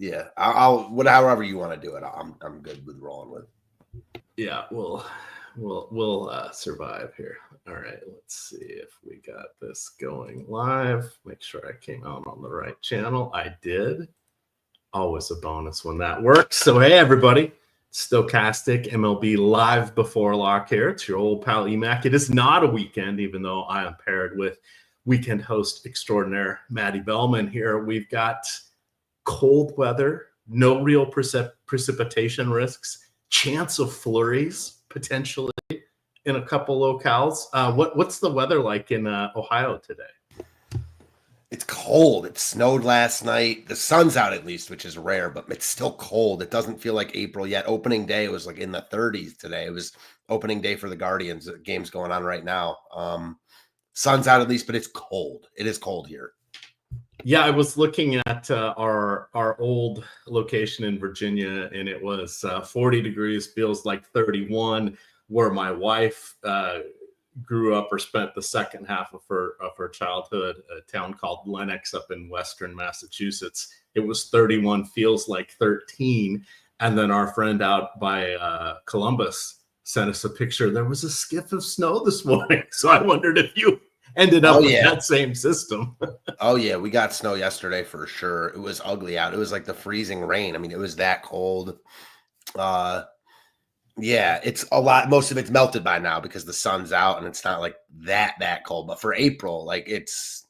Yeah, however you want to do it, I'm good with rolling with. Yeah, we'll survive here. All right, let's see if we got this going live. Make sure I came out on the right channel. I did. Always a bonus when that works. So hey, everybody, Stokastic MLB live before lock here. It's your old pal EMAC. It is not a weekend, even though I am paired with weekend host extraordinaire Maddie Bellman here. We've got cold weather, no real precipitation risks, chance of flurries potentially in a couple locales. What's the weather like in Ohio today? It's cold. It snowed last night. The sun's out at least, which is rare, but it's still cold. It doesn't feel like April yet. Opening day was like in the 30s today. It was opening day for the Guardians. The game's going on right now. Sun's out at least, but it's cold. It is cold here. Yeah, I was looking at our old location in Virginia, and it was 40 degrees, feels like 31, where my wife grew up or spent the second half of her childhood, a town called Lenox up in western Massachusetts. It was 31, feels like 13. And then our friend out by Columbus sent us a picture. There was a skiff of snow this morning. So I wondered if you ended up with that same system. Oh, yeah. We got snow yesterday for sure. It was ugly out. It was like the freezing rain. I mean, it was that cold. Yeah, it's a lot. Most of it's melted by now because the sun's out and it's not like that cold. But for April, like it's,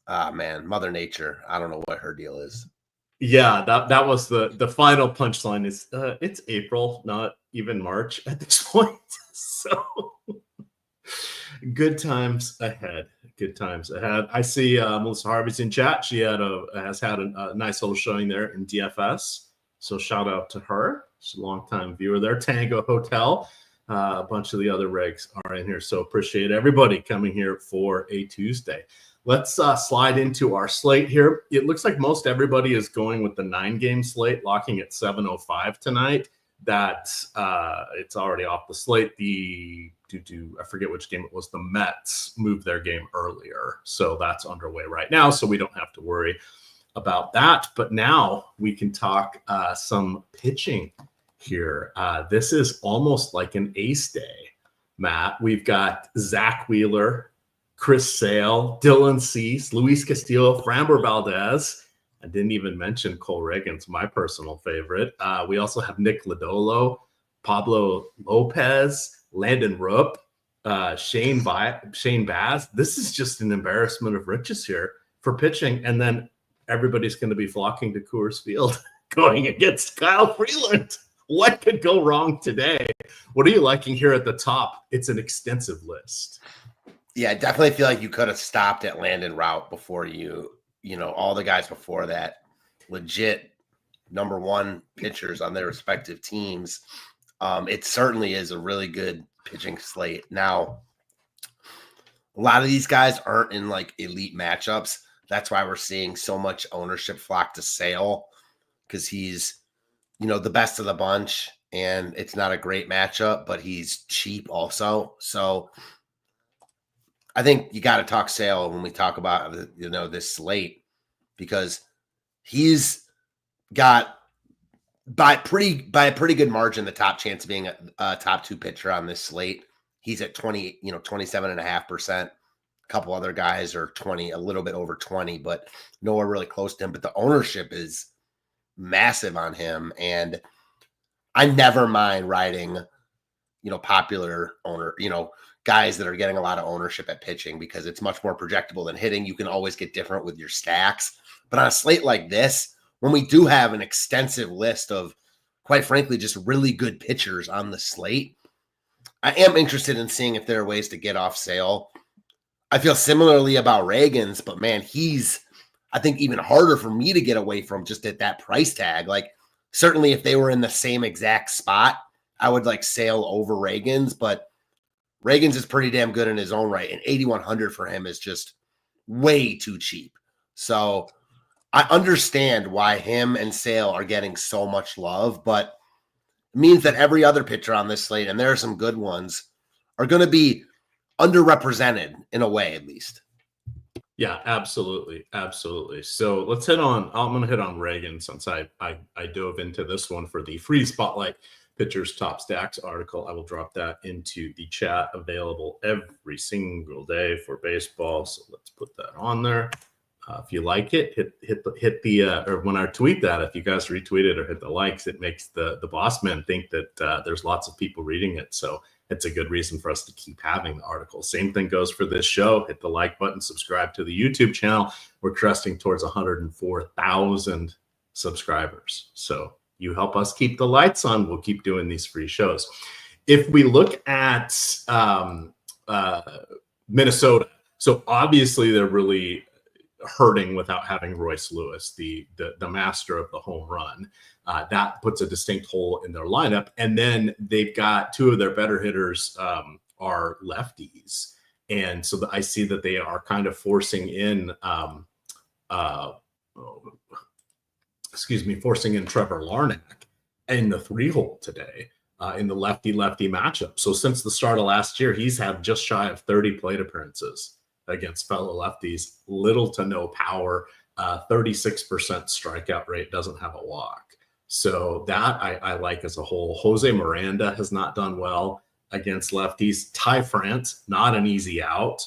man, Mother Nature. I don't know what her deal is. Yeah, that was the final punchline is it's April, not even March at this point. So good times ahead. Good times ahead. I see Melissa Harvey's in chat. She has had a nice little showing there in DFS. So shout out to her. She's a longtime viewer there. Tango Hotel. A bunch of the other regs are in here. So appreciate everybody coming here for a Tuesday. Let's slide into our slate here. It looks like most everybody is going with the 9-game slate, locking at 7:05 tonight. That it's already off the slate. I forget which game it was. The Mets moved their game earlier. So that's underway right now. So we don't have to worry about that. But now we can talk some pitching here. This is almost like an ace day, Matt. We've got Zach Wheeler, Chris Sale, Dylan Cease, Luis Castillo, Framber Valdez. I didn't even mention Cole Reagans, my personal favorite. We also have Nick Lodolo, Pablo Lopez, Landon Rupp, Shane Baz. This is just an embarrassment of riches here for pitching. And then everybody's going to be flocking to Coors Field going against Kyle Freeland. What could go wrong today? What are you liking here at the top? It's an extensive list. Yeah, I definitely feel like you could have stopped at Landon Rout before all the guys before that, legit number one pitchers on their respective teams. It certainly is a really good pitching slate. Now, a lot of these guys aren't in like elite matchups. That's why we're seeing so much ownership flock to Sale, because he's, the best of the bunch, and it's not a great matchup, but he's cheap also. So I think you got to talk Sale when we talk about this slate, because he's got by a pretty good margin the top chance of being a top 2 pitcher on this slate. He's at 27.5%. A couple other guys are 20, a little bit over 20, but nowhere really close to him. But the ownership is massive on him, and I never mind riding, popular guys that are getting a lot of ownership at pitching, because it's much more projectable than hitting. You can always get different with your stacks. But on a slate like this, when we do have an extensive list of, quite frankly, just really good pitchers on the slate, I am interested in seeing if there are ways to get off Sale. I feel similarly about Reagans, but man, he's, I think, even harder for me to get away from just at that price tag. Like, certainly if they were in the same exact spot, I would like Sale over Reagans, but Reagans is pretty damn good in his own right, and 8,100 for him is just way too cheap. So I understand why him and Sale are getting so much love, but it means that every other pitcher on this slate, and there are some good ones, are going to be underrepresented in a way, at least. Yeah, absolutely. Absolutely. So let's I'm going to hit on Reagan since I dove into this one for the free spotlight pitchers top stacks article. I will drop that into the chat, available every single day for baseball. So let's put that on there. If you like it, hit the or when I tweet that, if you guys retweet it or hit the likes, it makes the boss man think that there's lots of people reading it. So it's a good reason for us to keep having the article. Same thing goes for this show. Hit the like button, subscribe to the YouTube channel. We're cresting towards 104,000 subscribers. So you help us keep the lights on, we'll keep doing these free shows. If we look at Minnesota, so obviously they're really hurting without having Royce Lewis, the master of the home run. That puts a distinct hole in their lineup. And then they've got two of their better hitters are lefties. And so I see that they are kind of forcing in forcing in Trevor Larnach in the 3-hole today in the lefty-lefty matchup. So since the start of last year, he's had just shy of 30 plate appearances against fellow lefties, little to no power, 36% strikeout rate, doesn't have a walk. So that I like as a whole. Jose Miranda has not done well against lefties. Ty France, not an easy out.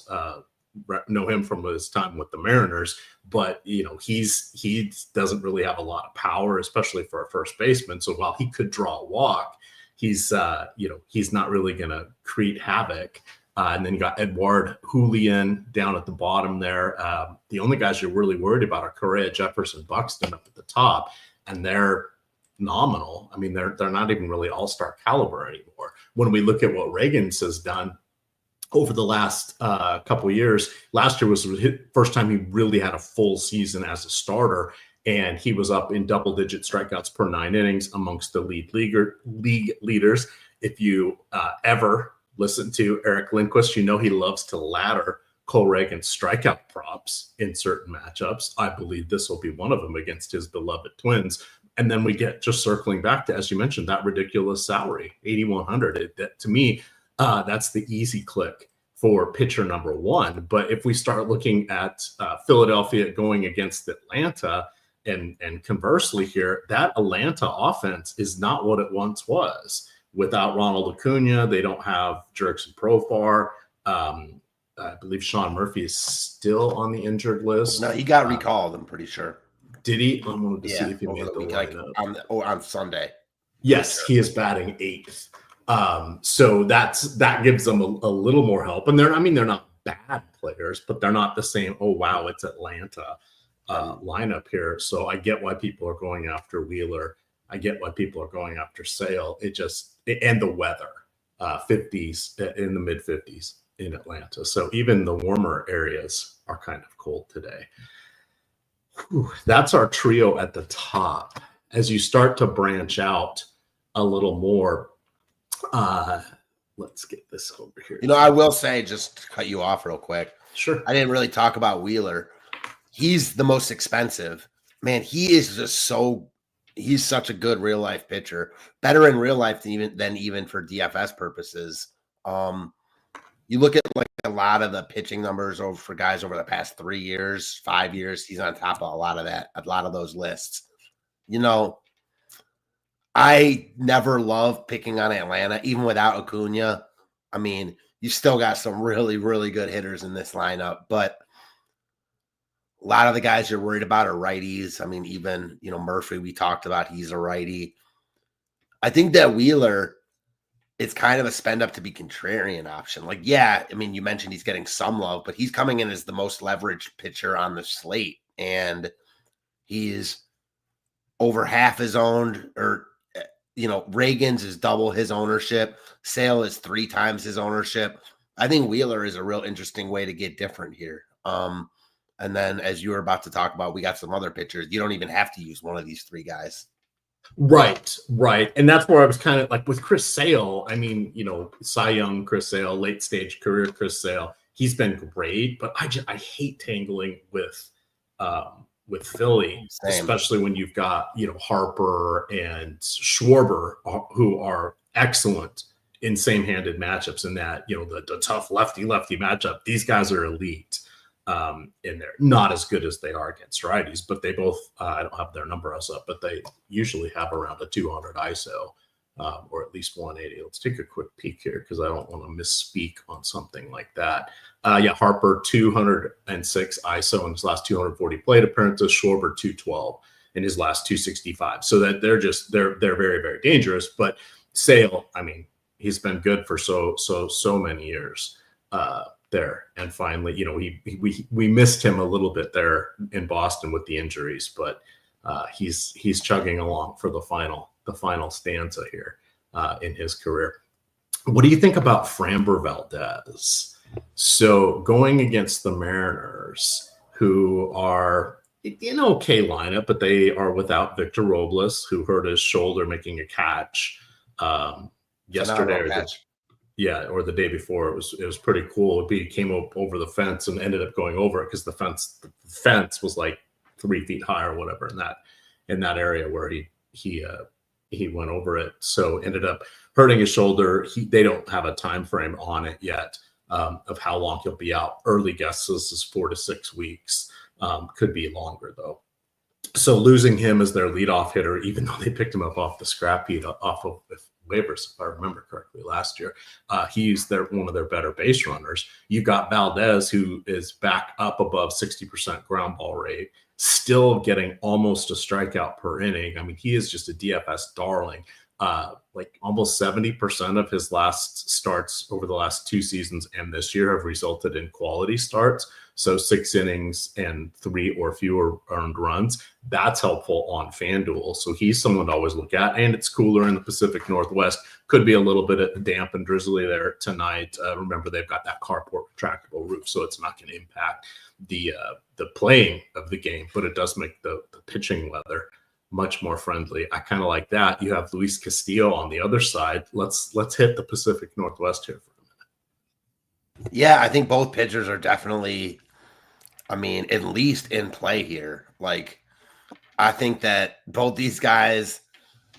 Know him from his time with the Mariners, but he doesn't really have a lot of power, especially for a first baseman. So while he could draw a walk, he's not really going to create havoc. And then you got Edward Julian down at the bottom there. The only guys you're really worried about are Correa, Jefferson, Buxton up at the top, and they're nominal. I mean, they're not even really all-star caliber anymore. When we look at what Reagan's has done over the last couple of years, last year was the first time he really had a full season as a starter, and he was up in double-digit strikeouts per 9 innings amongst the league leaders. If you ever listen to Eric Lindquist, he loves to ladder Cole Reagan's strikeout props in certain matchups. I believe this will be one of them against his beloved Twins. And then we get, just circling back to, as you mentioned, that ridiculous salary, $8,100. To me, that's the easy click for pitcher number one. But if we start looking at Philadelphia going against Atlanta, and conversely here, that Atlanta offense is not what it once was. Without Ronald Acuna, they don't have Jurickson Profar. I believe Sean Murphy is still on the injured list. No, he got recalled, I'm pretty sure. Did he? I wanted to see if he made the lineup. On Sunday. Yes, he is batting 8th. So that gives them a little more help. And they're not bad players, but they're not the same, oh, wow, it's Atlanta lineup here. So I get why people are going after Wheeler. I get why people are going after Sale. And the weather, 50s in the mid 50s in Atlanta. So even the warmer areas are kind of cold today. Whew, that's our trio at the top. As you start to branch out a little more, let's get this over here. I will say, just to cut you off real quick. Sure. I didn't really talk about Wheeler. He's the most expensive. Man, he is just he's such a good real life pitcher, better in real life than even for DFS purposes. You look at like a lot of the pitching numbers for guys over the past 3 years, 5 years, he's on top of a lot of those lists. I never love picking on Atlanta, even without Acuna. I mean, you still got some really, really good hitters in this lineup, but a lot of the guys you're worried about are righties. I mean, even, Murphy, we talked about, he's a righty. I think that Wheeler, it's kind of a spend up to be contrarian option. Like, yeah, I mean, you mentioned he's getting some love, but he's coming in as the most leveraged pitcher on the slate. And he's over half his owned, or, Reagan's is double his ownership. Sale is 3 times his ownership. I think Wheeler is a real interesting way to get different here. And then, as you were about to talk about, we got some other pitchers. You don't even have to use one of these 3 guys. Right. And that's where I was kind of like with Chris Sale. I mean, Cy Young Chris Sale, late stage career Chris Sale. He's been great, but I hate tangling with Philly, especially when you've got Harper and Schwarber, who are excellent in same-handed matchups. In that the tough lefty matchup, these guys are elite. in there. Not as good as they are against righties, but they both, I don't have their numbers up, but they usually have around a 200 ISO. Or at least 180. Let's take a quick peek here because I don't want to misspeak on something like that. Harper 206 ISO in his last 240 plate appearances. Schwarber 212 in his last 265. So that they're very, very dangerous. But Sale, I mean, he's been good for so many years there. And finally, we missed him a little bit there in Boston with the injuries, but he's chugging along for the final stanza here in his career. What do you think about Framber Valdez? So going against the Mariners, who are in okay lineup, but they are without Victor Robles, who hurt his shoulder making a catch yesterday, or the day before. It was pretty cool. He came up over the fence and ended up going over it because the fence was like 3 feet high or whatever in that area where he went over it, so ended up hurting his shoulder. They don't have a time frame on it yet of how long he'll be out. Early guesses is 4 to 6 weeks. Could be longer though. So losing him as their leadoff hitter, even though they picked him up off the scrap heap off of waivers, if I remember correctly, last year, he's one of their better base runners. You've got Valdez, who is back up above 60% ground ball rate, still getting almost a strikeout per inning. I mean, he is just a DFS darling. Like almost 70% of his last starts over the last 2 seasons and this year have resulted in quality starts. So 6 innings and 3 or fewer earned runs. That's helpful on FanDuel. So he's someone to always look at. And it's cooler in the Pacific Northwest. Could be a little bit damp and drizzly there tonight. Remember, they've got that carport retractable roof, so it's not going to impact the playing of the game, but it does make the pitching weather much more friendly. I kind of like that. You have Luis Castillo on the other side. Let's hit the Pacific Northwest here for a minute. Yeah, I think both pitchers are definitely, at least in play here. Like, I think that both these guys,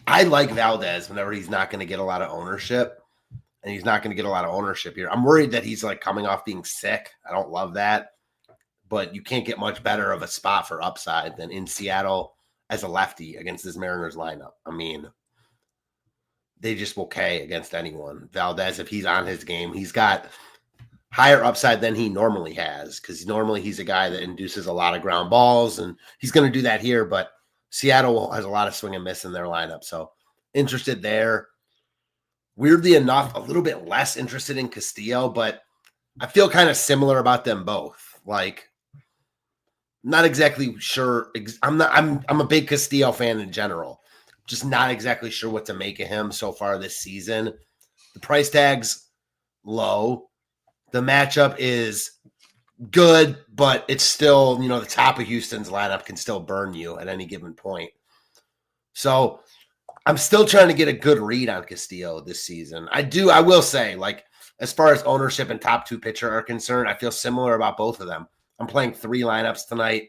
I like Valdez whenever he's not going to get a lot of ownership, and he's not going to get a lot of ownership here. I'm worried that he's like coming off being sick. I don't love that, but you can't get much better of a spot for upside than in Seattle as a lefty against this Mariners lineup. They just will K against anyone. Valdez, if he's on his game, he's got higher upside than he normally has, because normally he's a guy that induces a lot of ground balls, and he's going to do that here, but Seattle has a lot of swing and miss in their lineup, so interested there. Weirdly enough, a little bit less interested in Castillo, but I feel kind of similar about them both. Like, not exactly sure. I'm a big Castillo fan in general. Just not exactly sure what to make of him so far this season. The price tag's low. The matchup is good, but it's still, the top of Houston's lineup can still burn you at any given point. So I'm still trying to get a good read on Castillo this season. I will say, like, as far as ownership and top 2 pitcher are concerned, I feel similar about both of them. I'm playing 3 lineups tonight.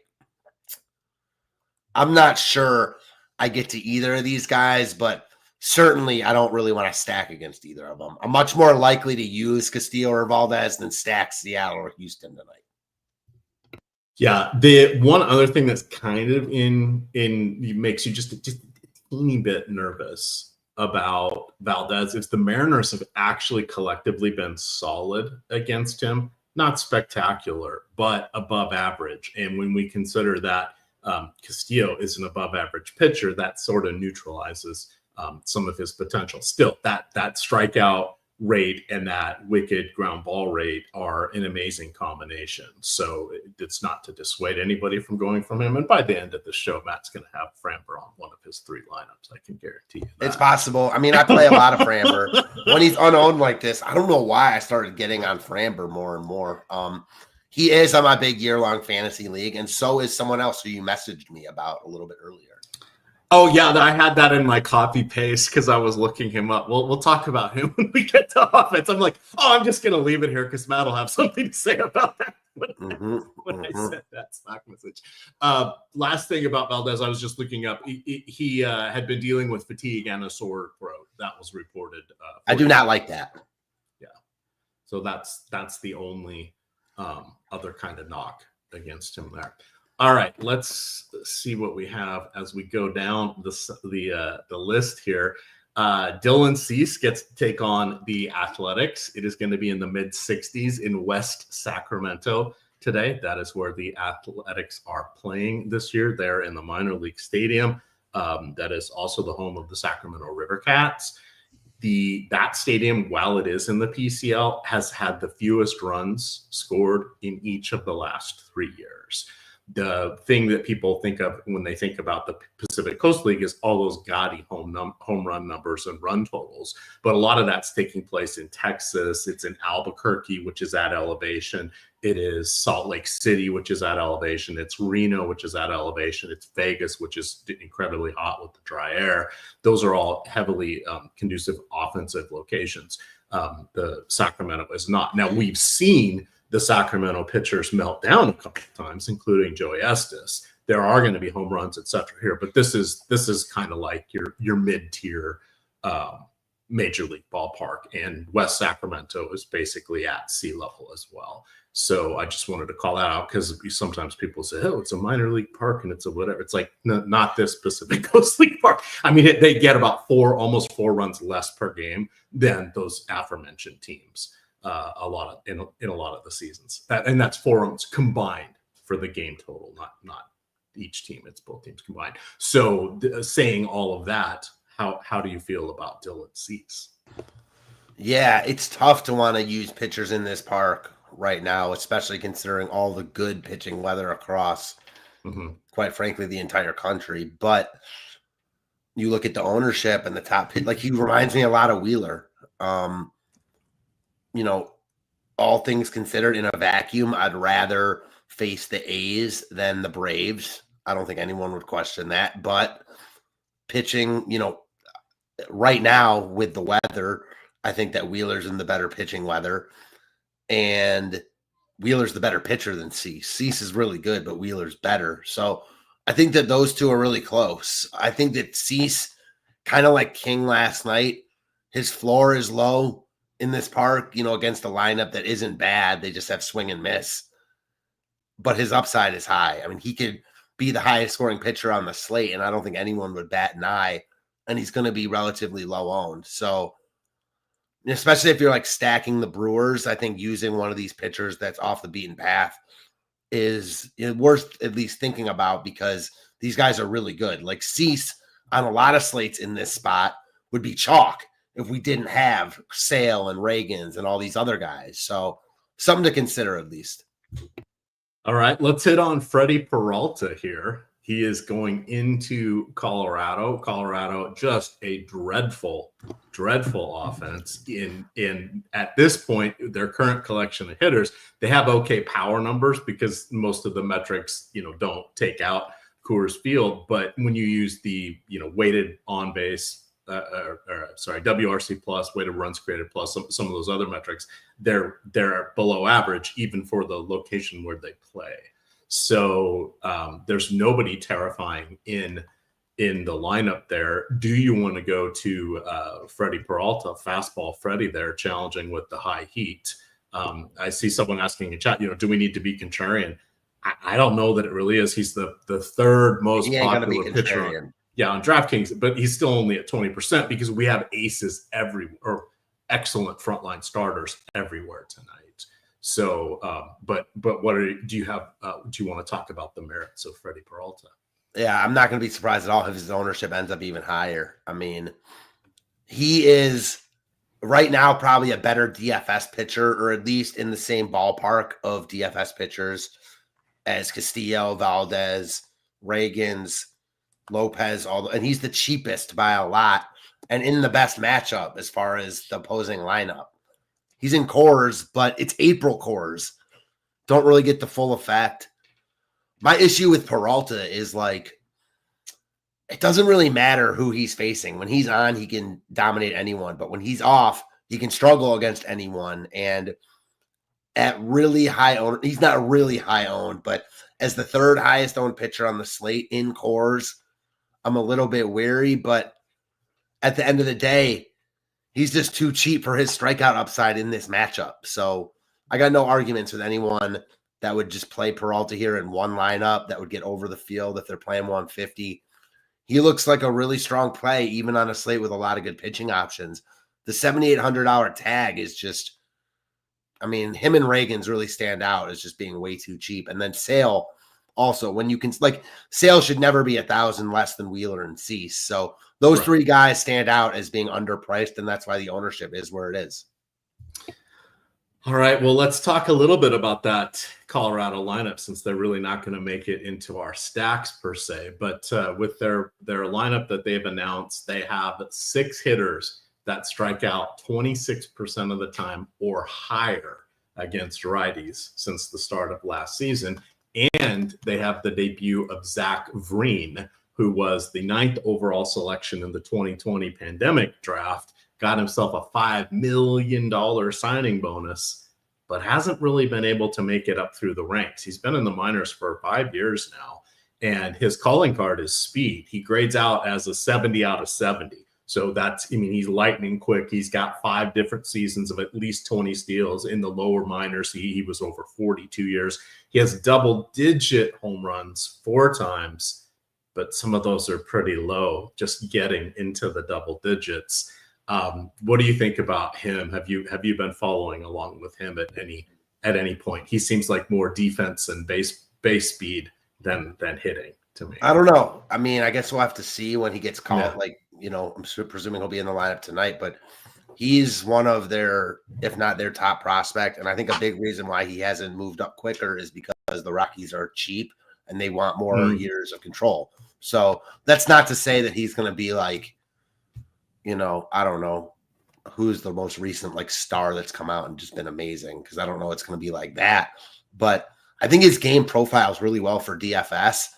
I'm not sure I get to either of these guys, but certainly I don't really want to stack against either of them. I'm much more likely to use Castillo or Valdez than stack Seattle or Houston tonight. Yeah, the one other thing that's kind of makes you just a teeny bit nervous about Valdez is the Mariners have actually collectively been solid against him. Not spectacular, but above average. And when we consider that Castillo is an above average pitcher, that sort of neutralizes some of his potential. Still, that strikeout rate and that wicked ground ball rate are an amazing combination. So it's not to dissuade anybody from going from him. And by the end of the show, Matt's going to have Framber on one of his 3 lineups. I can guarantee you that. It's possible. I play a lot of Framber. When he's unowned like this, I don't know why I started getting on Framber more and more. He is on my big year-long fantasy league, and so is someone else who you messaged me about a little bit earlier. Oh, yeah, I had that in my copy paste because I was looking him up. We'll talk about him when we get to offense. I'm like, I'm just going to leave it here because Matt will have something to say about that when I sent that Slack message. Last thing about Valdez, I was just looking up. He had been dealing with fatigue and a sore throat. That was reported. I do not like that. Yeah. So that's the only other kind of knock against him there. All right, let's see what we have as we go down the list here. Dylan Cease gets to take on the Athletics. It is going to be in the mid-60s in West Sacramento today. That is where the Athletics are playing this year. They're in the minor league stadium. That is also the home of the Sacramento River Cats. That stadium, while it is in the PCL, has had the fewest runs scored in each of the last 3 years. The thing that people think of when they think about the Pacific Coast League is all those gaudy home run numbers and run totals. But a lot of that's taking place in Texas. It's in Albuquerque, which is at elevation. It is Salt Lake City, which is at elevation. It's Reno, which is at elevation. It's Vegas, which is incredibly hot with the dry air. Those are all heavily conducive offensive locations. The Sacramento is not. Now, we've seen the Sacramento pitchers melt down a couple of times, including Joey Estes. There are going to be home runs, et cetera, here, but this is kind of like your mid-tier major league ballpark, and West Sacramento is basically at sea level as well. So I just wanted to call that out because sometimes people say, "Oh, it's a minor league park and it's a whatever." It's like not this Pacific Coast League park. I mean, they get about almost 4 runs less per game than those aforementioned teams. In a lot of the seasons, and that's 4 runs combined for the game total, not each team. It's both teams combined. So saying all of that, how do you feel about Dylan Cease? Yeah, it's tough to want to use pitchers in this park right now, especially considering all the good pitching weather across, quite frankly, the entire country. But you look at the ownership and the top pitch, like he reminds me a lot of Wheeler. All things considered, in a vacuum, I'd rather face the A's than the Braves. I don't think anyone would question that. But pitching, right now with the weather, I think that Wheeler's in the better pitching weather. And Wheeler's the better pitcher than Cease. Cease is really good, but Wheeler's better. So I think that those two are really close. I think that Cease, kind of like King last night, his floor is low in this park, against a lineup that isn't bad. They just have swing and miss. But his upside is high. I mean, he could be the highest scoring pitcher on the slate, and I don't think anyone would bat an eye. And he's going to be relatively low owned. So, especially if you're like stacking the Brewers, I think using one of these pitchers that's off the beaten path is worth at least thinking about, because these guys are really good. Like Cease on a lot of slates in this spot would be chalk if we didn't have Sale and Reagans and all these other guys. So something to consider at least. All right, let's hit on Freddie Peralta here. He is going into Colorado. Colorado, just a dreadful offense. In at this point, their current collection of hitters, they have okay power numbers because most of the metrics, don't take out Coors Field. But when you use the weighted on base, WRC plus, weighted runs created plus, some of those other metrics, they're below average even for the location where they play. So there's nobody terrifying in the lineup there. Do you want to go to Freddie Peralta, fastball Freddie there, challenging with the high heat? I see someone asking in chat, do we need to be contrarian? I don't know that it really is. He's the third most popular pitcher on DraftKings, but he's still only at 20% because we have aces everywhere, or excellent frontline starters everywhere tonight. So, but what do you want to talk about the merits of Freddie Peralta? Yeah, I'm not going to be surprised at all if his ownership ends up even higher. I mean, he is right now probably a better DFS pitcher, or at least in the same ballpark of DFS pitchers as Castillo, Valdez, Reagans, Lopez, and he's the cheapest by a lot and in the best matchup as far as the opposing lineup. He's in Coors, but it's April Coors. Don't really get the full effect. My issue with Peralta is it doesn't really matter who he's facing. When he's on, he can dominate anyone, but when he's off, he can struggle against anyone. And at really high owned, he's not really high owned, but as the third highest owned pitcher on the slate in Coors, I'm a little bit wary, but at the end of the day, he's just too cheap for his strikeout upside in this matchup. So I got no arguments with anyone that would just play Peralta here in one lineup that would get over the field if they're playing 150. He looks like a really strong play, even on a slate with a lot of good pitching options. The $7,800 tag is just, I mean, him and Reagan's really stand out as just being way too cheap. And then Sale also, when you can, like, Sale should never be 1,000 less than Wheeler and Cease. So those three guys stand out as being underpriced, and that's why the ownership is where it is. All right, well, let's talk a little bit about that Colorado lineup, since they're really not going to make it into our stacks per se. But with their lineup that they've announced, they have 6 hitters that strike out 26% of the time or higher against righties since the start of last season. And they have the debut of Zach Vreen, who was the 9th overall selection in the 2020 pandemic draft, got himself a $5 million signing bonus, but hasn't really been able to make it up through the ranks. He's been in the minors for 5 years now, and his calling card is speed. He grades out as a 70 out of 70. So that's, I mean, he's lightning quick. He's got 5 different seasons of at least 20 steals in the lower minors. He was over 42 years. He has double-digit home runs 4 times, but some of those are pretty low, just getting into the double digits. What do you think about him? Have you been following along with him at any point? He seems like more defense and base speed than hitting to me. I don't know. I mean, I guess we'll have to see when he gets called. Yeah. Like, you know, I'm presuming he'll be in the lineup tonight, but he's one of their, if not their top prospect. And I think a big reason why he hasn't moved up quicker is because the Rockies are cheap and they want more years of control. So that's not to say that he's going to be like, you know, I don't know who's the most recent like star that's come out and just been amazing, because I don't know it's going to be like that. But I think his game profiles really well for DFS.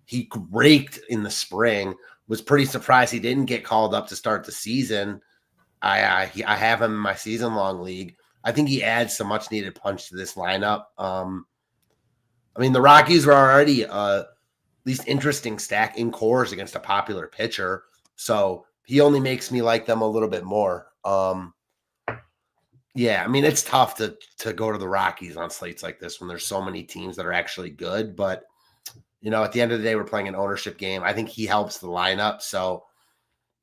He raked in the spring. Was pretty surprised he didn't get called up to start the season. I have him in my season long league. I think he adds some much needed punch to this lineup. I mean, the Rockies were already at least interesting stack in cores against a popular pitcher, so he only makes me like them a little bit more. Yeah, I mean, it's tough to go to the Rockies on slates like this when there's so many teams that are actually good, but you know, at the end of the day, we're playing an ownership game. I think he helps the lineup. So,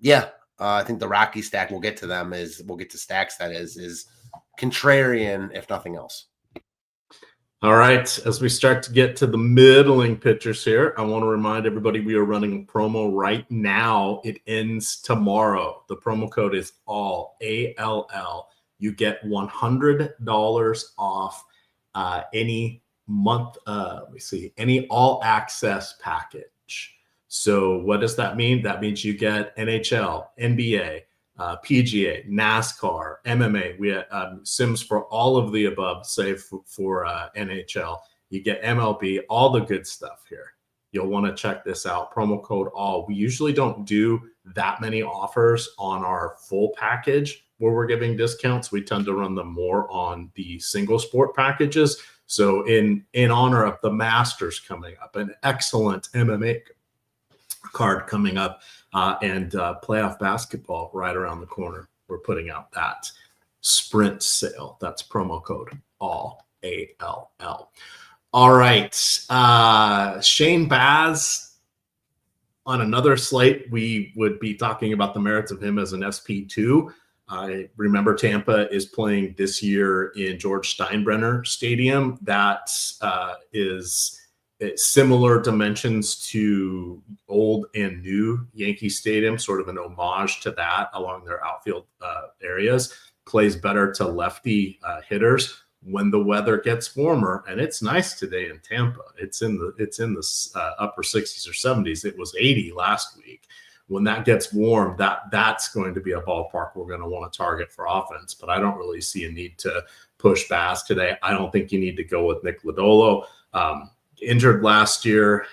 yeah, I think the Rocky stack, we'll get to them, we'll get to stacks that is contrarian, if nothing else. All right, as we start to get to the middling pitchers here, I want to remind everybody we are running a promo right now. It ends tomorrow. The promo code is ALL, ALL. You get $100 off any month, any all access package. So what does that mean? That means you get NHL, NBA, PGA, NASCAR, MMA. We have Sims for all of the above, save for NHL. You get MLB, all the good stuff here. You'll want to check this out. Promo code ALL. We usually don't do that many offers on our full package where we're giving discounts. We tend to run them more on the single sport packages. So in honor of the Masters coming up, an excellent MMA card coming up, and playoff basketball right around the corner, we're putting out that sprint sale. That's promo code ALL, ALL. All right. Shane Baz on another slate, we would be talking about the merits of him as an SP2. I remember Tampa is playing this year in George Steinbrenner Stadium. That is similar dimensions to old and new Yankee Stadium, sort of an homage to that along their outfield areas. Plays better to lefty hitters when the weather gets warmer, and it's nice today in Tampa. It's in the upper 60s or 70s. It was 80 last week. When that gets warm, that's going to be a ballpark we're going to want to target for offense. But I don't really see a need to push Bass today. I don't think you need to go with Nick Lodolo. Injured last year.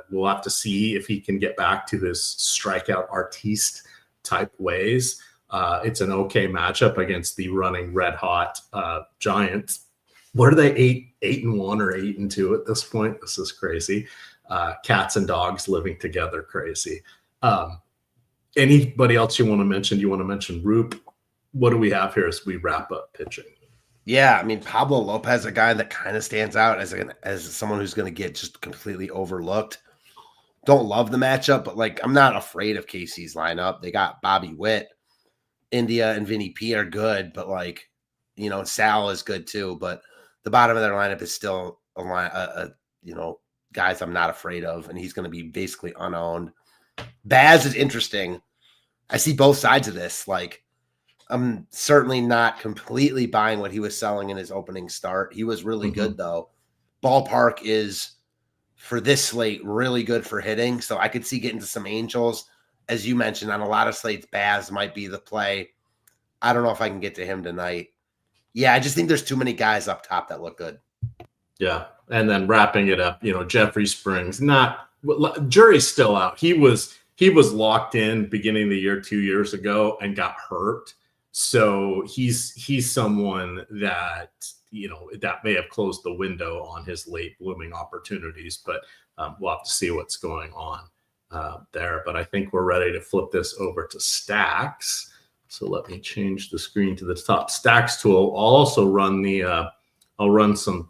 We'll have to see if he can get back to his strikeout artiste type ways. It's an okay matchup against the running red hot Giants. What are they, 8-1 or 8-2 at this point? This is crazy. Cats and dogs living together, crazy. Anybody else you want to mention? You want to mention Roop? What do we have here as we wrap up pitching? Yeah, I mean Pablo Lopez, a guy that kind of stands out as someone who's going to get just completely overlooked. Don't love the matchup, but like I'm not afraid of KC's lineup. They got Bobby Witt, India, and Vinny P are good, but like Sal is good too. But the bottom of their lineup is still a line, guys I'm not afraid of, and he's going to be basically unowned. Baz is interesting. I see both sides of this. Like, I'm certainly not completely buying what he was selling in his opening start. He was really good, though. Ballpark is, for this slate, really good for hitting. So I could see getting to some Angels. As you mentioned, on a lot of slates, Baz might be the play. I don't know if I can get to him tonight. Yeah, I just think there's too many guys up top that look good. Yeah. And then wrapping it up, Jeffrey Springs, jury's still out. He was locked in beginning of the year 2 years ago and got hurt. So he's someone that, that may have closed the window on his late blooming opportunities, but we'll have to see what's going on there. But I think we're ready to flip this over to stacks. So let me change the screen to the top stacks tool. I'll also run I'll run some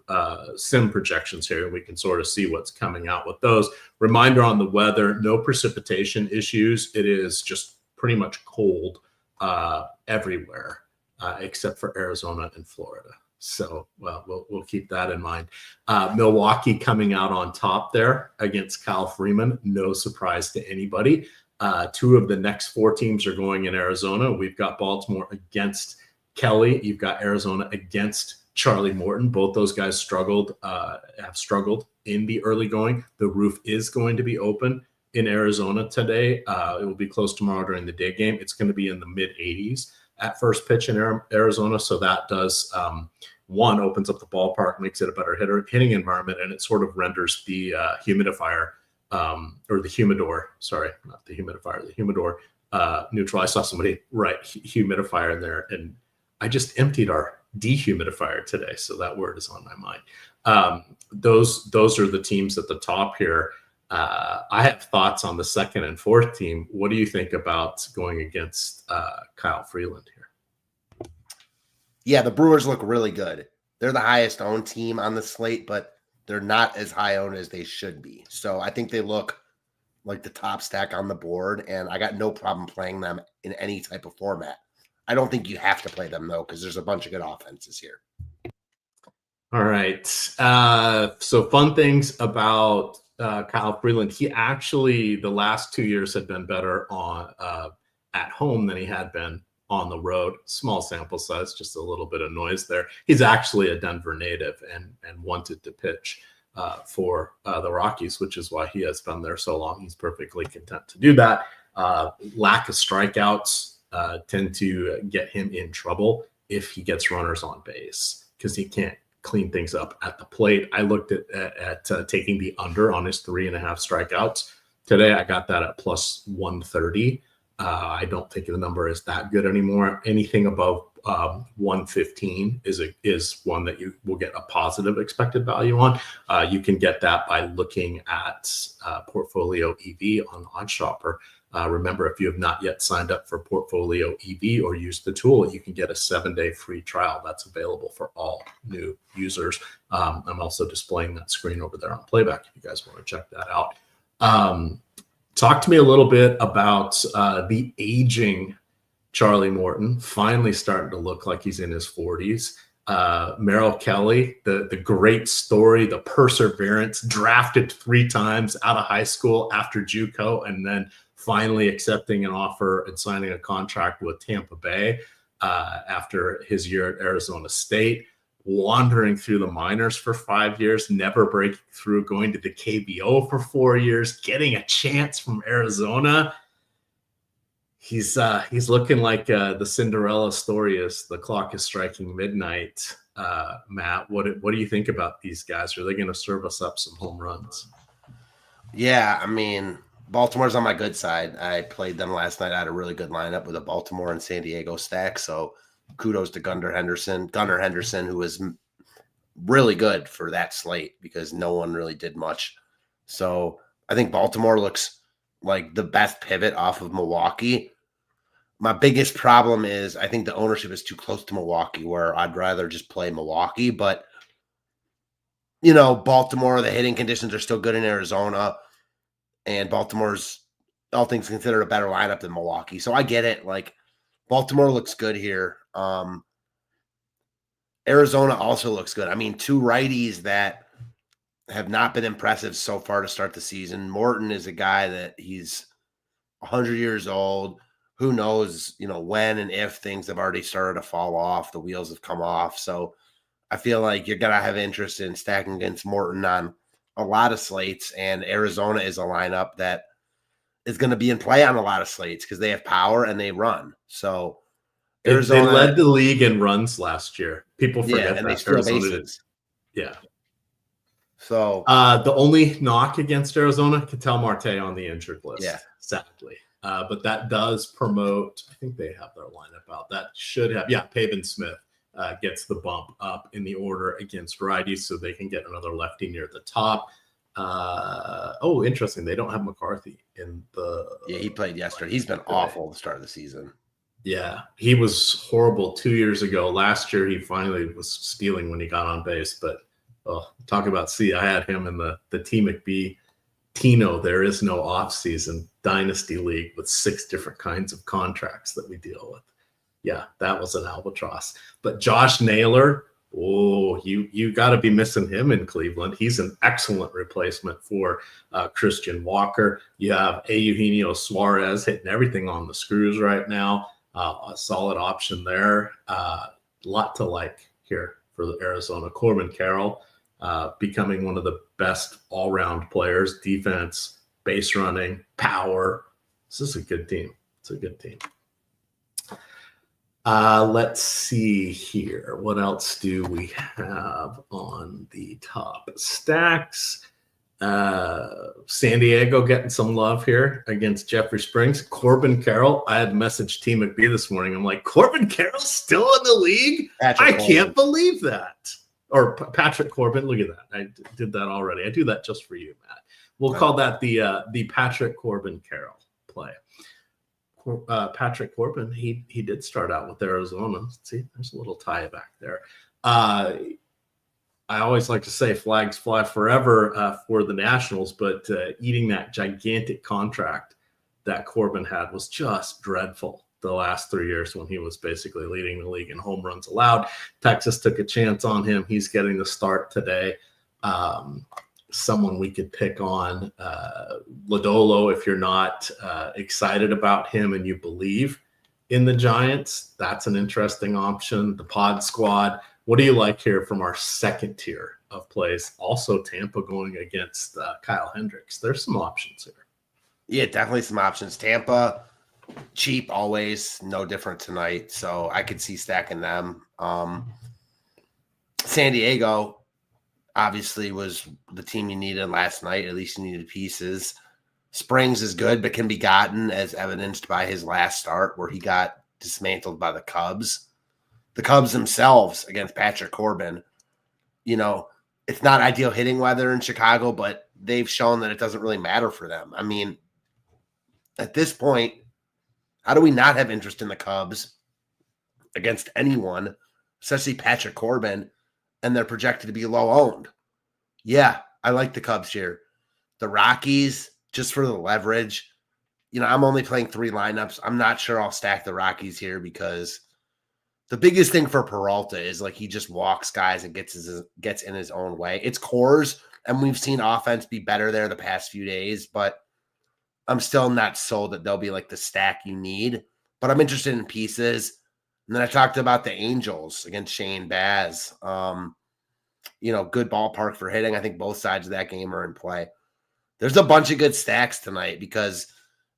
sim projections here, and we can sort of see what's coming out with those. Reminder on the weather, no precipitation issues. It is just pretty much cold everywhere except for Arizona and Florida. So we'll keep that in mind. Milwaukee coming out on top there against Kyle Freeman. No surprise to anybody. 2 of the next 4 teams are going in Arizona. We've got Baltimore against Kelly. You've got Arizona against Charlie Morton. Both those guys have struggled in the early going. The roof is going to be open in Arizona today. It will be closed tomorrow during the day game. It's going to be in the mid 80s at first pitch in Arizona. So that does, one, opens up the ballpark, makes it a better hitting environment, and it sort of renders the humidifier or the humidor, sorry, not the humidifier, the humidor neutral. I saw somebody write humidifier in there, and I just emptied our dehumidifier today, so that word is on my mind. Those are the teams at the top here. I have thoughts on the second and fourth team. What do you think about going against Kyle Freeland here? Yeah, the Brewers look really good. They're the highest owned team on the slate, but they're not as high owned as they should be. So I think they look like the top stack on the board, and I got no problem playing them in any type of format. I don't think you have to play them, though, because there's a bunch of good offenses here. All right. So fun things about Kyle Freeland. He actually, the last 2 years, had been better on at home than he had been on the road. Small sample size, just a little bit of noise there. He's actually a Denver native and wanted to pitch for the Rockies, which is why he has been there so long. He's perfectly content to do that. Lack of strikeouts tend to get him in trouble if he gets runners on base, because he can't clean things up at the plate. I looked at taking the under on his 3.5 strikeouts today. I got that at plus 130. I don't think the number is that good anymore. Anything above 115 is one that you will get a positive expected value on. You can get that by looking at Portfolio EV on OddsShopper. Remember, if you have not yet signed up for Portfolio EV or used the tool, you can get a 7-day free trial. That's available for all new users. I'm also displaying that screen over there on playback if you guys want to check that out. Talk to me a little bit about the aging Charlie Morton, finally starting to look like he's in his 40s. Merrill Kelly, the great story, the perseverance, drafted 3 times out of high school after JUCO, and then finally accepting an offer and signing a contract with Tampa Bay after his year at Arizona State, wandering through the minors for 5 years, never breaking through, going to the KBO for 4 years, getting a chance from Arizona. He's looking like the Cinderella story is the clock is striking midnight. Matt, what do you think about these guys? Are they going to serve us up some home runs? Yeah, I mean, Baltimore's on my good side. I played them last night. I had a really good lineup with a Baltimore and San Diego stack. So kudos to Gunnar Henderson, who was really good for that slate because no one really did much. So I think Baltimore looks like the best pivot off of Milwaukee. My biggest problem is I think the ownership is too close to Milwaukee, where I'd rather just play Milwaukee. But, Baltimore, the hitting conditions are still good in Arizona. And Baltimore's, all things considered, a better lineup than Milwaukee. So I get it. Like, Baltimore looks good here. Arizona also looks good. I mean, two righties that have not been impressive so far to start the season. Morton is a guy that he's 100 years old. Who knows, when and if things have already started to fall off, the wheels have come off. So I feel like you're going to have interest in stacking against Morton on a lot of slates, and Arizona is a lineup that is going to be in play on a lot of slates because they have power and they run. So Arizona, they led the league in runs last year. People forget and that. they steal bases. Yeah. So the only knock against Arizona, Ketel Marte on the injured list. Yeah. Sadly. But that does promote, I think they have their lineup out. That should have, Pavin Smith gets the bump up in the order against righties so they can get another lefty near the top. Interesting. They don't have McCarthy in the. Yeah, he played yesterday. He's been awful at the start of the season. Yeah, he was horrible 2 years ago. Last year, he finally was stealing when he got on base. But talk about I had him in the T McBee Tino. There is no offseason dynasty league with 6 different kinds of contracts that we deal with. Yeah, that was an albatross. But Josh Naylor, you got to be missing him in Cleveland. He's an excellent replacement for Christian Walker. You have Eugenio Suarez hitting everything on the screws right now. A solid option there. Lot to like here for the Arizona. Corbin Carroll becoming one of the best all-round players. Defense, base running, power. This is a good team. It's a good team. Let's see here. What else do we have on the top stacks? San Diego getting some love here against Jeffrey Springs. Corbin Carroll. I had messaged T McBee this morning. I'm like, Corbin Carroll's still in the league? Can't believe that. Or Patrick Corbin. Look at that. I did that already. I do that just for you, Matt. We'll call that the Patrick Corbin Carroll play. Patrick Corbin, he did start out with Arizona. See, there's a little tie back there. I always like to say flags fly forever for the Nationals, but eating that gigantic contract that Corbin had was just dreadful the last 3 years when he was basically leading the league in home runs allowed. Texas took a chance on him. He's getting the start today. Someone we could pick on, Lodolo, if you're not excited about him and you believe in the Giants, that's an interesting option. The Pod Squad. What do you like here from our second tier of plays? Also, Tampa going against Kyle Hendricks. There's some options here. Yeah, definitely some options. Tampa, cheap always, no different tonight. So I could see stacking them. San Diego obviously was the team you needed last night. At least you needed pieces. Springs is good, but can be gotten as evidenced by his last start where he got dismantled by the Cubs. The Cubs themselves against Patrick Corbin, it's not ideal hitting weather in Chicago, but they've shown that it doesn't really matter for them. I mean, at this point, how do we not have interest in the Cubs against anyone, especially Patrick Corbin, and they're projected to be low owned? Yeah, I like the Cubs here. The Rockies, just for the leverage, I'm only playing 3 lineups. I'm not sure I'll stack the Rockies here because the biggest thing for Peralta is he just walks guys and gets in his own way. It's cores, and we've seen offense be better there the past few days, but I'm still not sold that they'll be the stack you need. But I'm interested in pieces. And then I talked about the Angels against Shane Baz. Good ballpark for hitting. I think both sides of that game are in play. There's a bunch of good stacks tonight because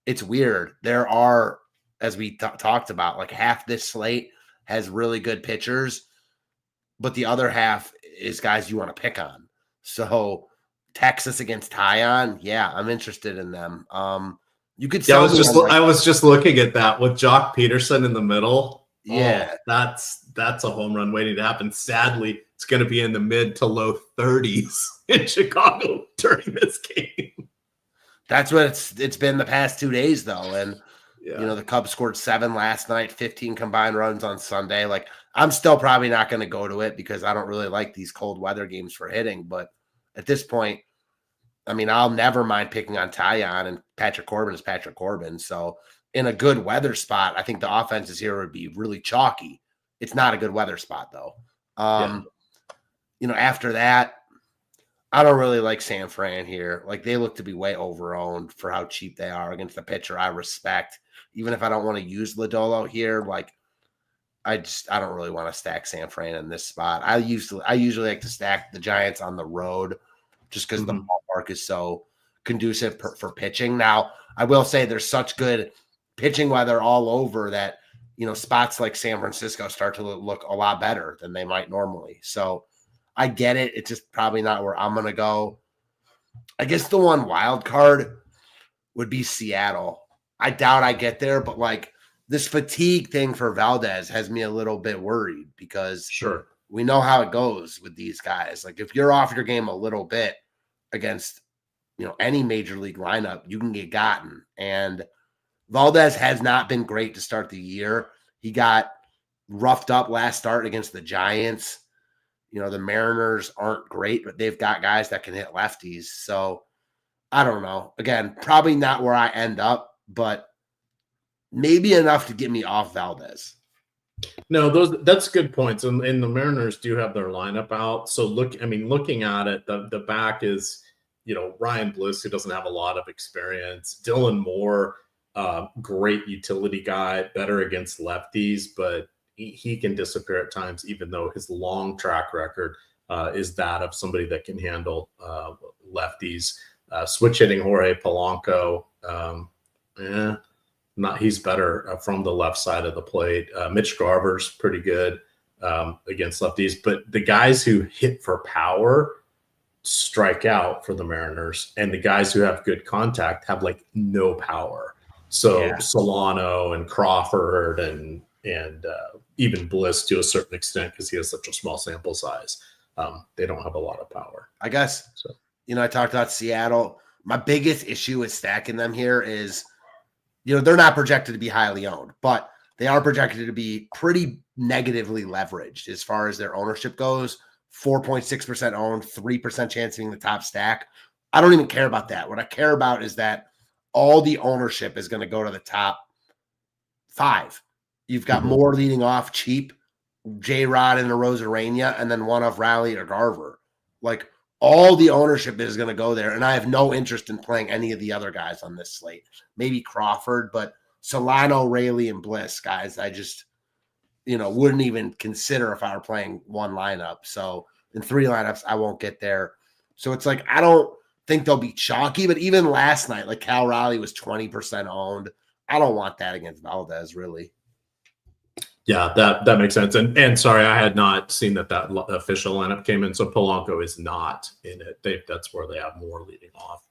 it's weird. There are, as we talked about, half this slate has really good pitchers, but the other half is guys you want to pick on. So Texas against Tyon, yeah, I'm interested in them. You could sell. I was just looking at that with Jock Peterson in the middle. Yeah, that's a home run waiting to happen. Sadly, it's going to be in the mid to low 30s in Chicago during this game. That's what it's been the past 2 days, though, and You know, the Cubs scored 7 last night, 15 combined runs on Sunday. Like, I'm still probably not going to go to it because I don't really like these cold weather games for hitting. But at this point, I mean, I'll never mind picking on Tyon, and Patrick Corbin is Patrick Corbin. So in a good weather spot, I think the offenses here would be really chalky. It's not a good weather spot, though. You know, after that, I don't really like San Fran here. Like, they look to be way overowned for how cheap they are against the pitcher I respect. Even if I don't want to use Lodolo here, like, I don't really want to stack San Fran in this spot. I usually like to stack the Giants on the road just because the ballpark is so conducive for pitching. Now, I will say there's such good pitching weather all over that, you know, spots like San Francisco start to look a lot better than they might normally. So I get it. It's just probably not where I'm going to go. I guess the one wild card would be Seattle. I doubt I get there, but like this fatigue thing for Valdez has me a little bit worried because we know how it goes with these guys. Like, if you're off your game a little bit against, you know, any major league lineup, you can get gotten. And Valdez has not been great to start the year. He got roughed up last start against the Giants. You know, the Mariners aren't great, but they've got guys that can hit lefties. So I don't know. Again, probably not where I end up, but maybe enough to get me off Valdez. No, that's good points. And the Mariners do have their lineup out. So looking at it, the back is, you know, Ryan Bliss, who doesn't have a lot of experience. Dylan Moore, great utility guy, better against lefties, but he can disappear at times, even though his long track record is that of somebody that can handle lefties. Switch hitting Jorge Polanco, he's better from the left side of the plate. Mitch Garver's pretty good against lefties, but the guys who hit for power strike out for the Mariners, and the guys who have good contact have like no power. So Solano and Crawford and even Bliss to a certain extent, because he has such a small sample size, they don't have a lot of power, I guess. So, you know, I talked about Seattle. My biggest issue with stacking them here is, you know, they're not projected to be highly owned, but they are projected to be pretty negatively leveraged as far as their ownership goes. 4.6% owned, 3% chance of being the top stack. I don't even care about that. What I care about is that all the ownership is going to go to the top 5. You've got more leading off cheap, J-Rod and Arozarena, and then one of Raleigh or Garver. Like, all the ownership is going to go there, and I have no interest in playing any of the other guys on this slate. Maybe Crawford, but Solano, Raleigh, and Bliss, guys, I just, you know, wouldn't even consider if I were playing one lineup. So in 3 lineups, I won't get there. So it's like, I don't think they'll be chalky, but even last night, like Cal Raleigh was 20% owned. I don't want that against Valdez, really. Yeah, that makes sense. And sorry, I had not seen that official lineup came in. So Polanco is not in it. That's where they have more leading off.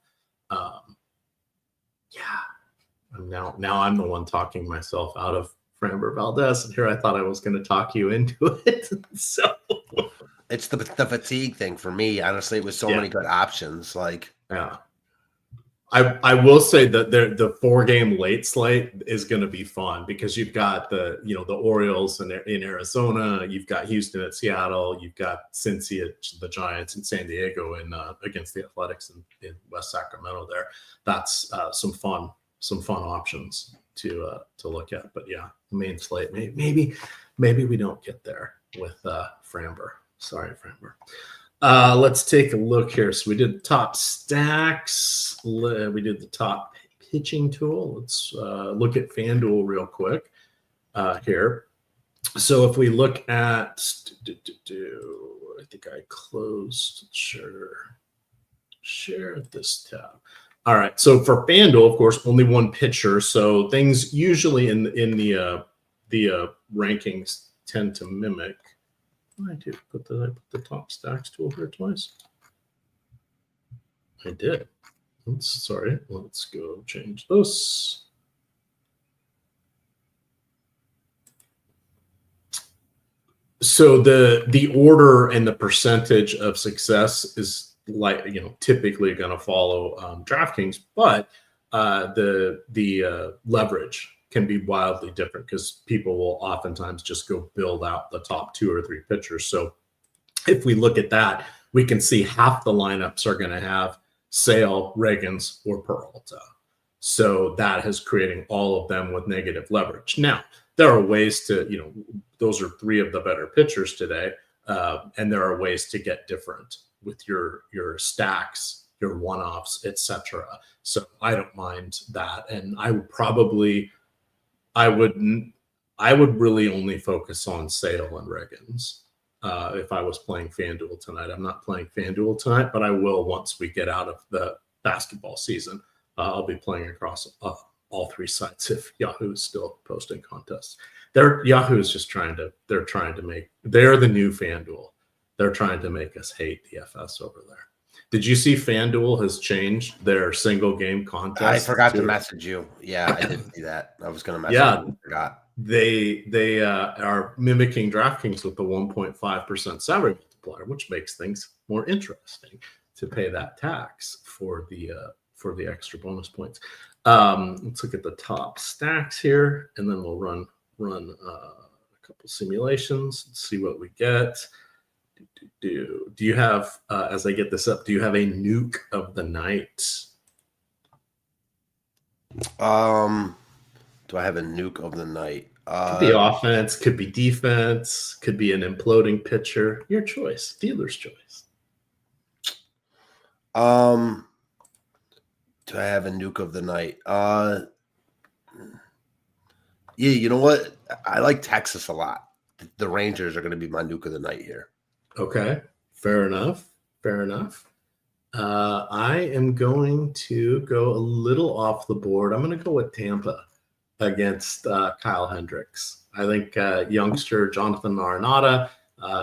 Now I'm the one talking myself out of Framber Valdez, and here I thought I was going to talk you into it. So it's the fatigue thing for me. Honestly, with so many good options, like I will say that the 4-game late slate is going to be fun because you've got the Orioles in Arizona, you've got Houston at Seattle, you've got Cincy at the Giants, and San Diego against the Athletics in West Sacramento. There, that's some fun options to look at. But yeah, the main slate, maybe we don't get there with Framber. Sorry, Framber. Let's take a look here. So we did top stacks. We did the top pitching tool. Let's look at FanDuel real quick here. So if we look at, I think I closed share this tab. All right. So for FanDuel, of course, only one pitcher. So things usually in the rankings tend to mimic. I did put the top stacks tool here twice. I did. Sorry. Let's go change this. So the order and the percentage of success is typically going to follow DraftKings, but the leverage can be wildly different because people will oftentimes just go build out the top 2 or 3 pitchers. So if we look at that, we can see half the lineups are going to have Sale, Reagans, or Peralta. So that is creating all of them with negative leverage. Now, there are ways to, those are 3 of the better pitchers today. And there are ways to get different with your stacks, your one-offs, etc. So I don't mind that. And I would really only focus on Sale and Reagans if I was playing FanDuel tonight. I'm not playing FanDuel tonight, but I will once we get out of the basketball season. I'll be playing across all 3 sites if Yahoo is still posting contests. Yahoo is just they're the new FanDuel. They're trying to make us hate DFS over there. Did you see FanDuel has changed their single game contest? I forgot to message you. Yeah, I did see that. I was going to message you. I forgot. They are mimicking DraftKings with the 1.5% salary multiplier, which makes things more interesting to pay that tax for the extra bonus points. Let's look at the top stacks here, and then we'll run a couple simulations and see what we get. Do you have, as I get this up, do you have a nuke of the night? Do I have a nuke of the night? Could be offense, could be defense, could be an imploding pitcher. Your choice, dealer's choice. Do I have a nuke of the night? Yeah, you know what? I like Texas a lot. The Rangers are going to be my nuke of the night here. Okay, fair enough. I am going to go a little off the board. I'm going to go with Tampa against Kyle Hendricks. I think youngster Jonathan Arenado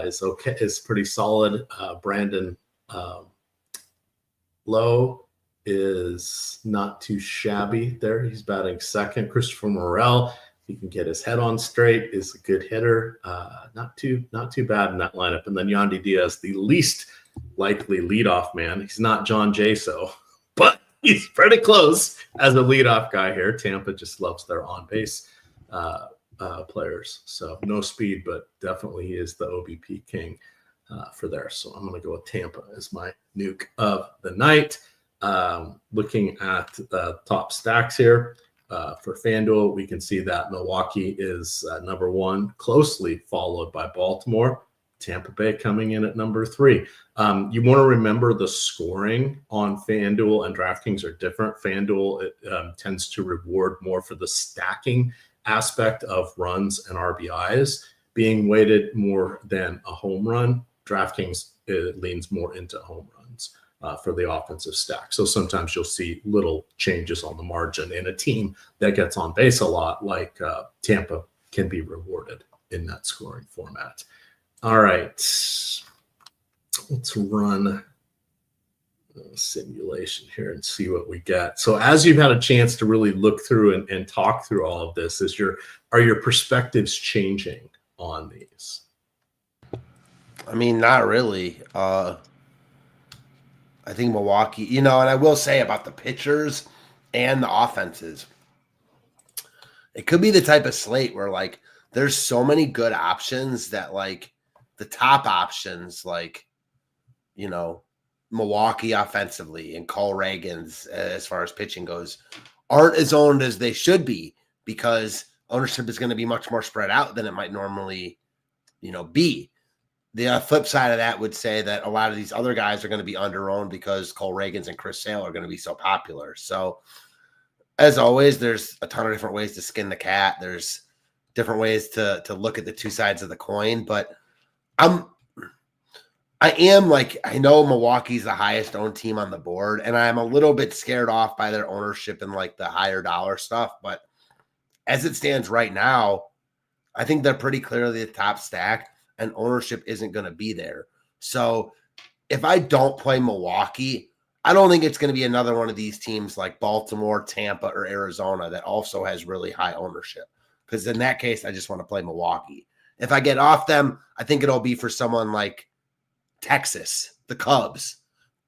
is pretty solid. Brandon Lowe is not too shabby there. He's batting second. Christopher Morel, he can get his head on straight, is a good hitter. Not too bad in that lineup. And then Yandy Diaz, the least likely leadoff man. He's not John Jaso, but he's pretty close as a leadoff guy here. Tampa just loves their on-base players. So no speed, but definitely he is the OBP king for there. So I'm going to go with Tampa as my nuke of the night. Looking at the top stacks here for FanDuel, we can see that Milwaukee is number 1, closely followed by Baltimore. Tampa Bay coming in at number 3. You want to remember the scoring on FanDuel and DraftKings are different. FanDuel tends to reward more for the stacking aspect of runs and RBIs being weighted more than a home run. DraftKings leans more into home runs for the offensive stack. So sometimes you'll see little changes on the margin in a team that gets on base a lot, like Tampa can be rewarded in that scoring format. All right, let's run a simulation here and see what we get. So as you've had a chance to really look through and talk through all of this, are your perspectives changing on these? I mean, not really. I think Milwaukee, and I will say about the pitchers and the offenses, it could be the type of slate where there's so many good options that the top options, Milwaukee offensively and Cole Reagans, as far as pitching goes, aren't as owned as they should be because ownership is going to be much more spread out than it might normally, be. The flip side of that would say that a lot of these other guys are going to be under-owned because Cole Reagans and Chris Sale are going to be so popular. So, as always, there's a ton of different ways to skin the cat. There's different ways to look at the two sides of the coin, but I know Milwaukee's the highest owned team on the board, and I'm a little bit scared off by their ownership and the higher dollar stuff. But as it stands right now, I think they're pretty clearly the top stack, and ownership isn't going to be there. So if I don't play Milwaukee, I don't think it's going to be another one of these teams like Baltimore, Tampa, or Arizona that also has really high ownership. Because in that case, I just want to play Milwaukee. If I get off them, I think it'll be for someone like Texas, the Cubs,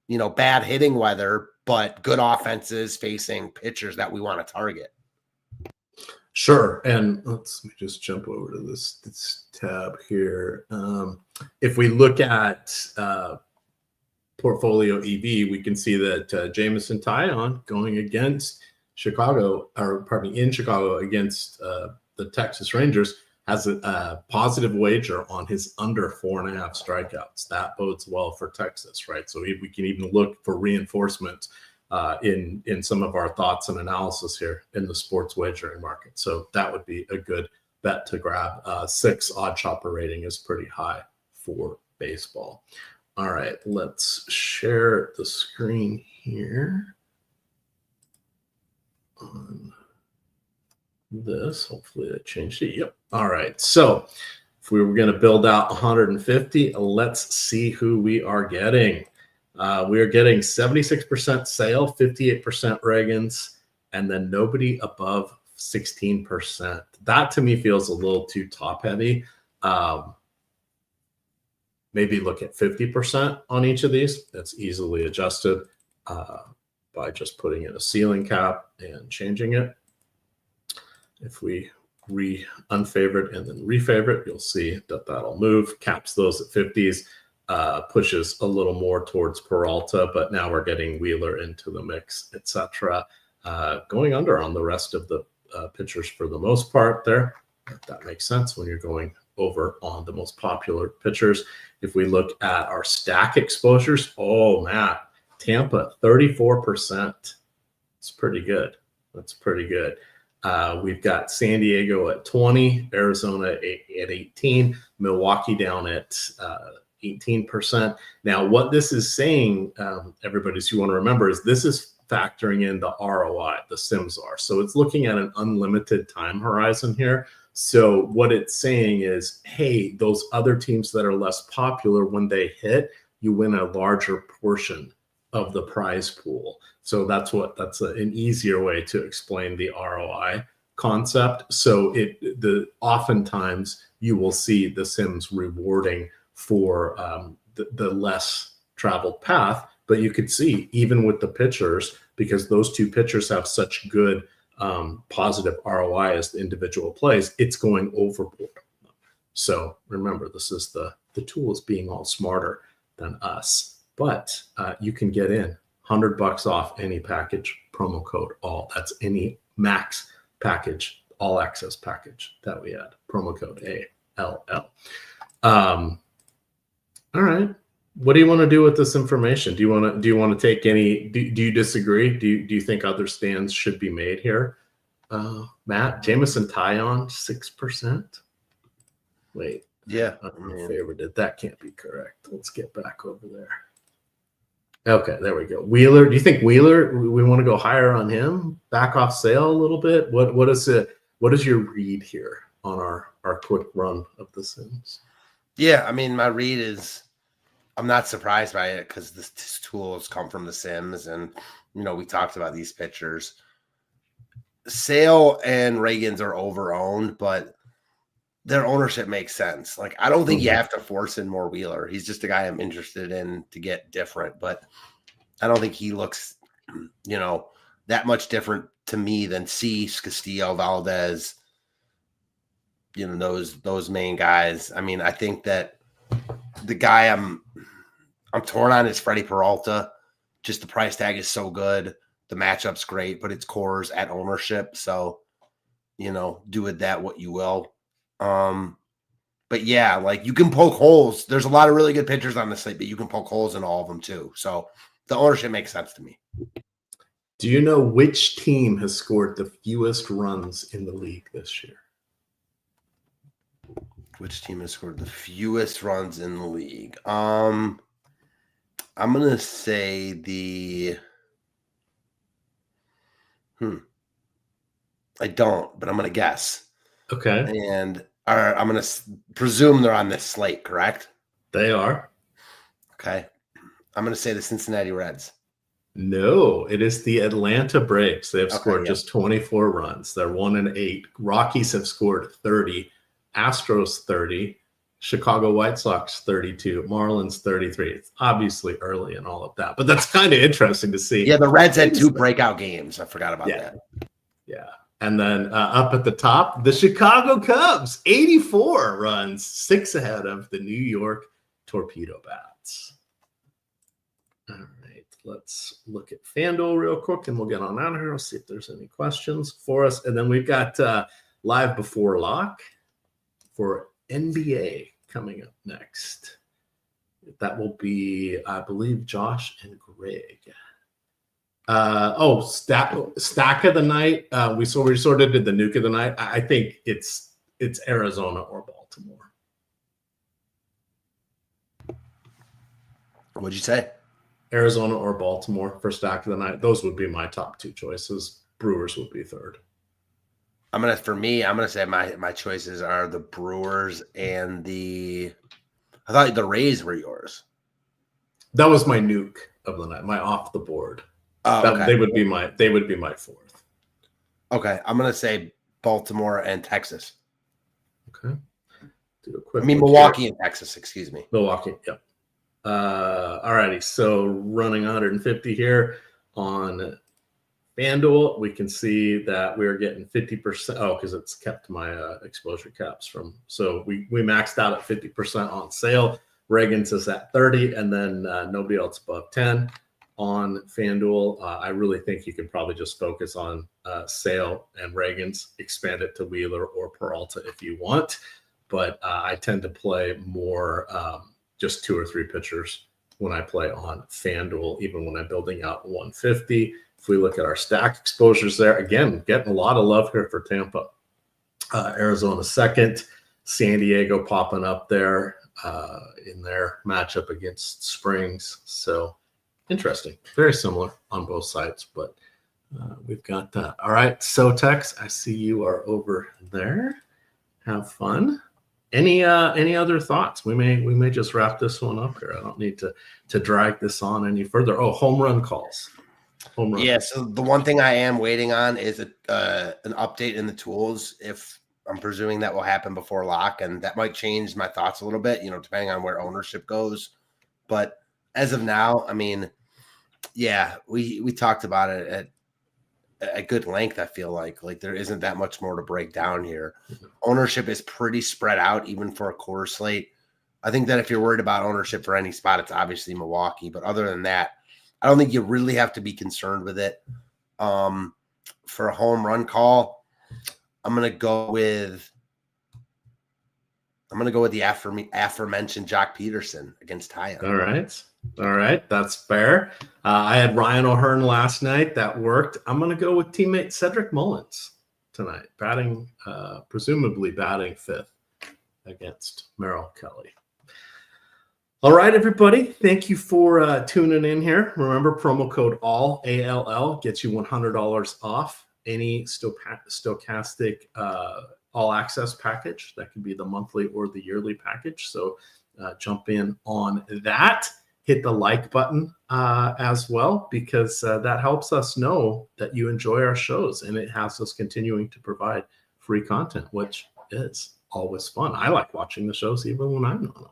bad hitting weather, but good offenses facing pitchers that we want to target. Sure. And let me just jump over to this tab here. If we look at Portfolio EV, we can see that Jameson Taillon going against in Chicago against the Texas Rangers has a positive wager on his under 4.5 strikeouts. That bodes well for Texas, right? So we can even look for reinforcement in some of our thoughts and analysis here in the sports wagering market. So that would be a good bet to grab. 6 OddsShopper rating is pretty high for baseball. All right, let's share the screen here on this. Hopefully I changed it. Yep. All right. So if we were going to build out 150, let's see who we are getting. We are getting 76% Sale, 58% Reagans, and then nobody above 16%. That to me feels a little too top heavy. Maybe look at 50% on each of these. That's easily adjusted by just putting in a ceiling cap and changing it. If we unfavorite and then refavorite, you'll see that that'll move, caps those at 50s, pushes a little more towards Peralta, but now we're getting Wheeler into the mix, etc. Going under on the rest of the pitchers for the most part there. That makes sense when you're going over on the most popular pitchers. If we look at our stack exposures, oh, Matt, Tampa, 34%. It's pretty good. That's pretty good. We've got San Diego at 20, Arizona at 18, Milwaukee down at 18%. Now, what this is saying, everybody, so you want to remember, is this is factoring in the ROI, the SIMs are. So it's looking at an unlimited time horizon here. So what it's saying is, hey, those other teams that are less popular, when they hit, you win a larger portion of the prize pool. So that's an easier way to explain the ROI concept. So oftentimes you will see the Sims rewarding for the less traveled path, but you could see even with the pitchers, because those two pitchers have such good positive ROI as the individual plays, it's going overboard. So remember, this is the tool is being all smarter than us, but you can get in $100 off any package, promo code all. That's any max package, all access package that we had, promo code ALL. All right. What do you want to do with this information? Do you want to take any? Do you disagree? Do you think other stands should be made here? Matt, Jameson Taillon, 6%. Wait, yeah, favorited. That can't be correct. Let's get back over there. Okay, there we go. Wheeler. Do you think Wheeler? We want to go higher on him? Back off Sale a little bit. What is it? What is your read here on our quick run of the Sims? Yeah, I mean, my read is, I'm not surprised by it because this tools come from the Sims, and we talked about these pitchers. Sale and Reagans are over-owned, but their ownership makes sense. Like, I don't think you have to force in more Wheeler. He's just a guy I'm interested in to get different, but I don't think he looks, that much different to me than Cease, Castillo, Valdez, those main guys. I mean, I think that the guy I'm torn on is Freddie Peralta. Just the price tag is so good. The matchup's great, but it's cores at ownership. So, do with that what you will. But yeah, like, you can poke holes. There's a lot of really good pitchers on the slate, but you can poke holes in all of them too. So the ownership makes sense to me. Do you know which team has scored the fewest runs in the league this year? Which team has scored the fewest runs in the league? I'm going to say I don't, but I'm going to guess. Okay. And I'm going to presume they're on this slate, correct? They are. Okay. I'm going to say the Cincinnati Reds. No, it is the Atlanta Braves. They have scored just 24 runs. They're 1-8. Rockies have scored 30. Astros 30. Chicago White Sox 32, Marlins 33. It's obviously early and all of that, but that's kind of interesting to see. Yeah, the Reds had 2 breakout games. I forgot about that. Yeah. And then up at the top, the Chicago Cubs, 84 runs, 6 ahead of the New York Torpedo Bats. All right, let's look at FanDuel real quick, and we'll get on out of here. I'll see if there's any questions for us. And then we've got live before lock for NBA coming up next. That will be, I believe, Josh and Greg. Stack of the night. We sort of did the nuke of the night. I think it's Arizona or Baltimore. What'd you say? Arizona or Baltimore for stack of the night. Those would be my top 2 choices. Brewers would be third. I'm gonna say my choices are the Brewers and I thought the Rays were yours. That was my nuke of the night, my off the board. Okay. They would be my fourth. Okay, I'm gonna say Baltimore and Texas. Okay. Do a quick Milwaukee and Texas. Excuse me. Milwaukee. Yep. All righty. So running 150 here on FanDuel, we can see that we're getting 50%. Oh, because it's kept my exposure caps from. So we maxed out at 50% on sale. Reagan's is at 30, and then nobody else above 10 on FanDuel. I really think you can probably just focus on Sale and Reagan's, expand it to Wheeler or Peralta if you want. But I tend to play more just 2 or 3 pitchers when I play on FanDuel, even when I'm building out 150. If we look at our stack exposures there, again, getting a lot of love here for Tampa. Arizona second, San Diego popping up there in their matchup against Springs. So interesting. Very similar on both sides, but we've got that. All right, Sotex, I see you are over there. Have fun. Any other thoughts? We may just wrap this one up here. I don't need to drag this on any further. Oh, home run calls. Yeah, so the one thing I am waiting on is an update in the tools. If I'm presuming that will happen before lock, and that might change my thoughts a little bit, depending on where ownership goes. But as of now, yeah, we talked about it at good length. I feel like there isn't that much more to break down here. Mm-hmm. Ownership is pretty spread out, even for a core slate. I think that if you're worried about ownership for any spot, it's obviously Milwaukee. But other than that, I don't think you really have to be concerned with it. For a home run call, I'm gonna go with the aforementioned Jock Peterson against Taya. All right, that's fair. I had Ryan O'Hearn last night. That worked. I'm gonna go with teammate Cedric Mullins tonight, presumably batting 5th against Merrill Kelly. All right, everybody. Thank you for tuning in here. Remember, promo code ALL gets you $100 off any Stokaastic all access package. That could be the monthly or the yearly package. So jump in on that. Hit the like button as well, because that helps us know that you enjoy our shows, and it has us continuing to provide free content, which is always fun. I like watching the shows even when I'm not on.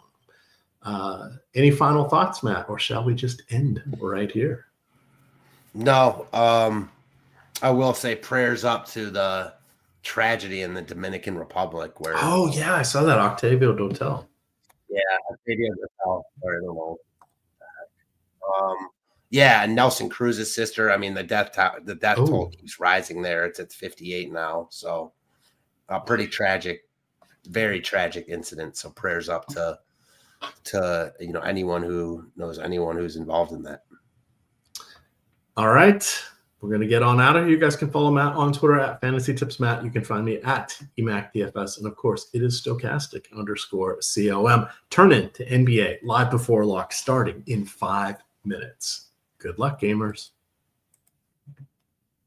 Any final thoughts, Matt, or shall we just end right here? No. I will say prayers up to the tragedy in the Dominican Republic where I saw that Octavio Dotel. Yeah, Octavio Dotel, or I don't know. And Nelson Cruz's sister. The death toll keeps rising there. It's at 58 now. So pretty tragic, very tragic incident. So prayers up to anyone who knows anyone who's involved in that. All right. We're going to get on out of here. You guys can follow Matt on Twitter at FantasyTipsMatt. You can find me at EMACDFS. And of course, it is Stokastic_COM. Turn in to NBA live before lock starting in 5 minutes. Good luck, gamers.